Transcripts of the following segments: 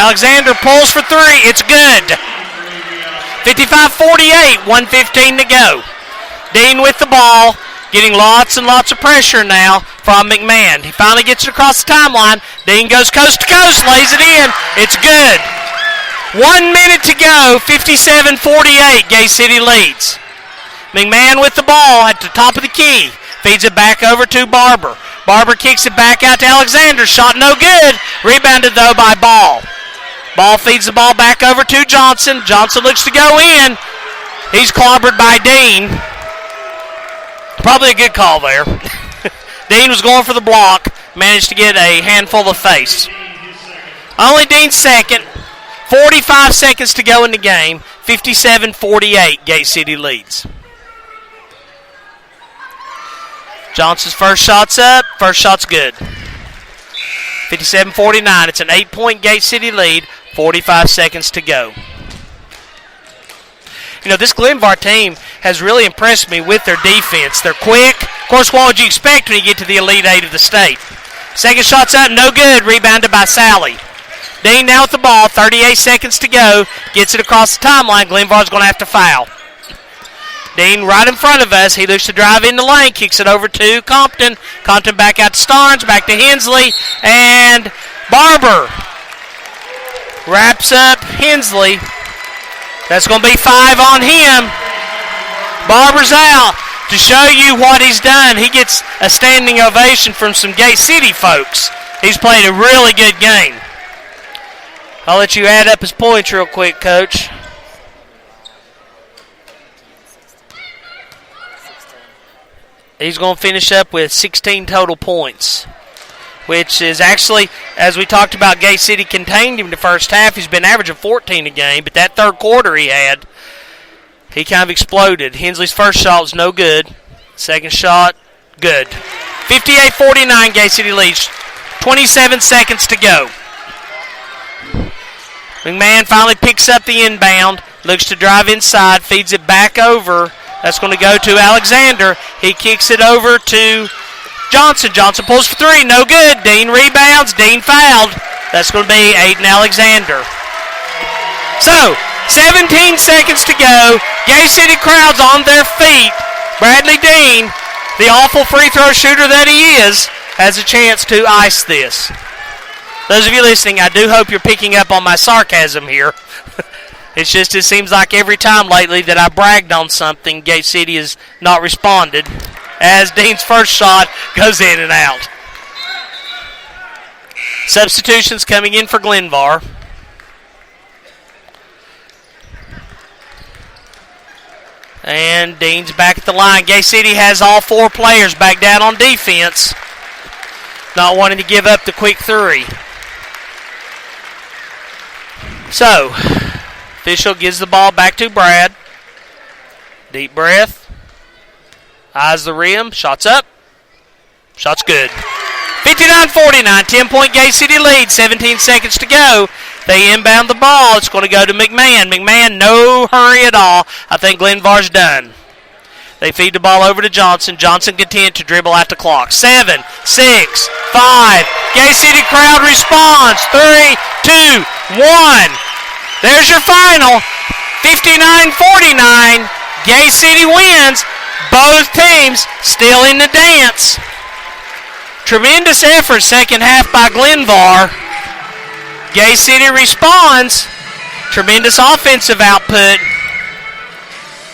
Alexander pulls for three. It's good. 55-48, 1:15 to go. Dean with the ball, getting lots and lots of pressure now from McMahon. He finally gets it across the timeline. Dean goes coast to coast, lays it in. It's good. 1 minute to go, 57-48, Gay City leads. McMahon with the ball at the top of the key. Feeds it back over to Barber. Barber kicks it back out to Alexander. Shot no good. Rebounded, though, by Ball. Ball feeds the ball back over to Johnson. Johnson looks to go in. He's clobbered by Dean. Probably a good call there. Dean was going for the block. Managed to get a handful of face. Only Dean's second. 45 seconds to go in the game. 57-48, Gate City leads. Johnson's first shot's up. First shot's good. 57-49. It's an 8-point Gate City lead. 45 seconds to go. You know, this Glenvar team has really impressed me with their defense. They're quick. Of course, what would you expect when you get to the Elite-8 of the state? Second shot's up, no good. Rebounded by Sally. Dean now with the ball. 38 seconds to go. Gets it across the timeline. Glenvar's going to have to foul. Dean right in front of us. He looks to drive in the lane. Kicks it over to Compton. Compton back out to Starnes. Back to Hensley. And Barber wraps up Hensley. That's going to be 5 on him. Barber's out. To show you what he's done, he gets a standing ovation from some Gate City folks. He's played a really good game. I'll let you add up his points real quick, Coach. He's going to finish up with 16 total points, which is actually, as we talked about, Gate City contained him the first half. He's been averaging 14 a game, but that third quarter he kind of exploded. Hensley's first shot was no good. Second shot, good. 58-49, Gate City leads. 27 seconds to go. McMahon finally picks up the inbound, looks to drive inside, feeds it back over. That's going to go to Alexander. He kicks it over to Johnson. Johnson pulls for three, no good. Dean rebounds, Dean fouled. That's going to be Aiden Alexander. So, 17 seconds to go. Gay City crowd's on their feet. Bradley Dean, the awful free throw shooter that he is, has a chance to ice this. Those of you listening, I do hope you're picking up on my sarcasm here. It seems like every time lately that I bragged on something, Gate City has not responded, as Dean's first shot goes in and out. Substitutions coming in for Glenvar. And Dean's back at the line. Gay City has all 4 players back down on defense, not wanting to give up the quick three. So, official gives the ball back to Brad. Deep breath. Eyes the rim. Shots up. Shot's good. 59-49. 10-point Gay City lead. 17 seconds to go. They inbound the ball. It's going to go to McMahon. McMahon, no hurry at all. I think Glenvar's done. They feed the ball over to Johnson. Johnson content to dribble out the clock. 7, 6, 5. Gay City crowd responds. 3, 2, 1. There's your final. 59-49. Gay City wins. Both teams still in the dance. Tremendous effort second half by Glenvar. Gay City responds. Tremendous offensive output.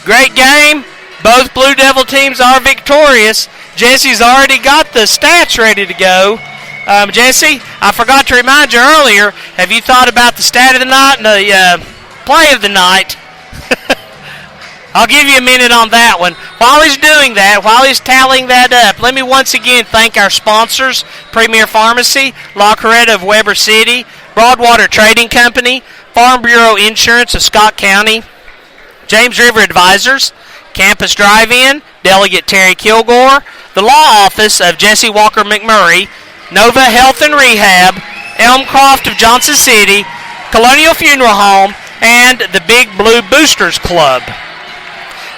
Great game. Both Blue Devil teams are victorious. Jesse's already got the stats ready to go. Jesse, I forgot to remind you earlier, have you thought about the stat of the night and the play of the night? I'll give you a minute on that one. While he's doing that, while he's tallying that up, let me once again thank our sponsors, Premier Pharmacy, La Coretta of Weber City, Broadwater Trading Company, Farm Bureau Insurance of Scott County, James River Advisors, Campus Drive-In, Delegate Terry Kilgore, the Law Office of Jesse Walker McMurray, Nova Health and Rehab, Elmcroft of Johnson City, Colonial Funeral Home, and the Big Blue Boosters Club.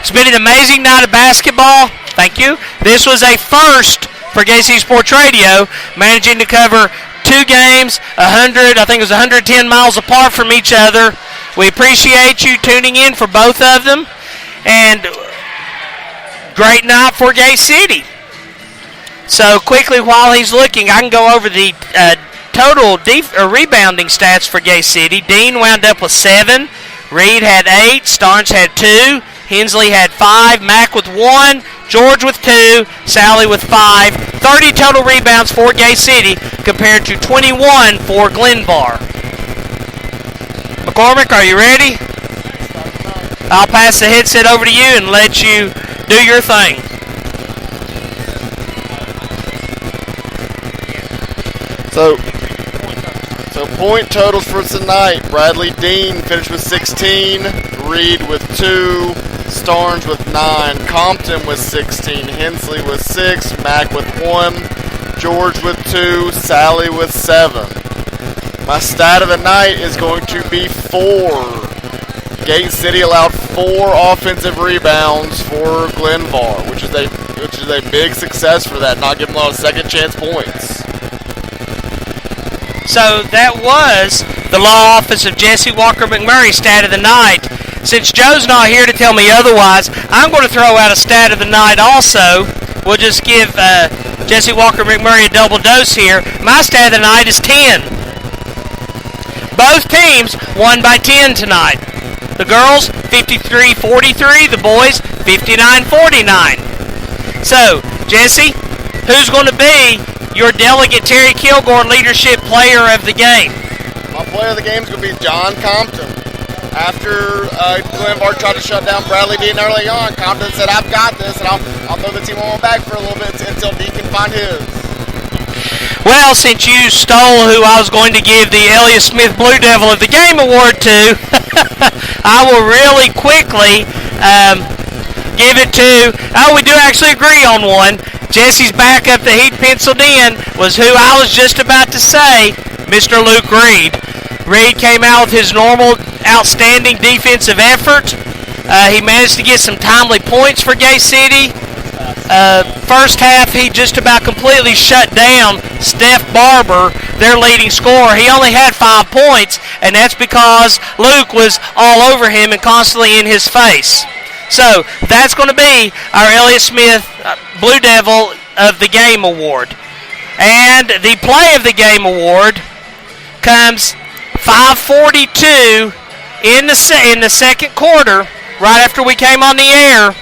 It's been an amazing night of basketball. Thank you. This was a first for Gay City Sports Radio, managing to cover two games, 100, I think it was 110 miles apart from each other. We appreciate you tuning in for both of them. And great night for Gay City. So quickly while he's looking, I can go over the total rebounding stats for Gay City. Dean wound up with 7. Reed had 8. Starnes had 2. Hensley had 5. Mack with 1. George with 2. Sally with 5. 30 total rebounds for Gay City compared to 21 for Glenvar. McCormick, are you ready? I'll pass the headset over to you and let you do your thing. So point totals for tonight. Bradley Dean finished with 16. Reed with 2. Starnes with 9. Compton with 16. Hensley with 6. Mack with 1. George with 2. Sally with 7. My stat of the night is going to be 4. Gate City allowed 4 offensive rebounds for Glenvar, which is a big success for that, not giving a lot of second chance points. So that was the law office of Jesse Walker McMurray stat of the night. Since Joe's not here to tell me otherwise, I'm going to throw out a stat of the night also. We'll just give Jesse Walker McMurray a double dose here. My stat of the night is 10. Both teams won by 10 tonight. The girls, 53-43. The boys, 59-49. So, Jesse, who's going to be your delegate Terry Kilgore Leadership Player of the Game? My player of the game is going to be John Compton. After Glenvar tried to shut down Bradley Dean early on, Compton said, "I've got this, and I'll throw the team on my back for a little bit until Dean can find his." Well, since you stole who I was going to give the Elliott Smith Blue Devil of the Game award to, I will really quickly give it to, we do actually agree on one. Jesse's backup that he'd penciled in was who I was just about to say, Mr. Luke Reed. Reed came out with his normal outstanding defensive effort. He managed to get some timely points for Gay City. First half, he just about completely shut down Steph Barber, their leading scorer. He only had 5 points, and that's because Luke was all over him and constantly in his face. So that's going to be our Elliott Smith Blue Devil of the Game award. And the Play of the Game award comes 5:42 in the second quarter, right after we came on the air.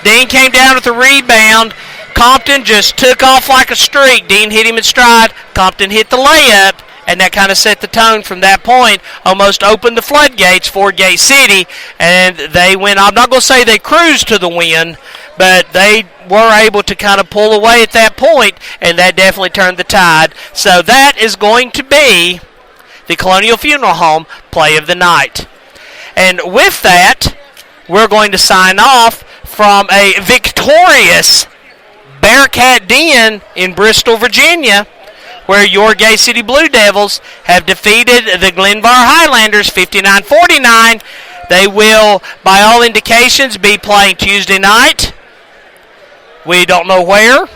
Dean came down with a rebound. Compton just took off like a streak. Dean hit him in stride. Compton hit the layup, and that kind of set the tone from that point. Almost opened the floodgates for Gay City, and they went. I'm not going to say they cruised to the win, but they were able to kind of pull away at that point, and that definitely turned the tide. So that is going to be the Colonial Funeral Home Play of the Night. And with that, we're going to sign off from a victorious Bearcat Den in Bristol, Virginia, where your Gay City Blue Devils have defeated the Glenvar Highlanders 59-49. They will, by all indications, be playing Tuesday night. We don't know where.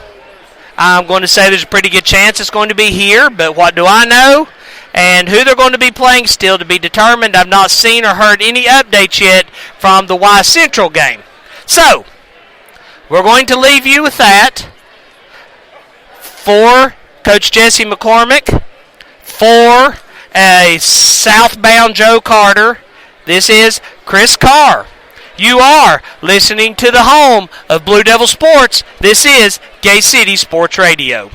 I'm going to say there's a pretty good chance it's going to be here, but what do I know? And who they're going to be playing still to be determined. I've not seen or heard any updates yet from the Y Central game. So, we're going to leave you with that. For Coach Jesse McCormick, for a southbound Joe Carter, this is Chris Carr. You are listening to the home of Blue Devil Sports. This is Gay City Sports Radio.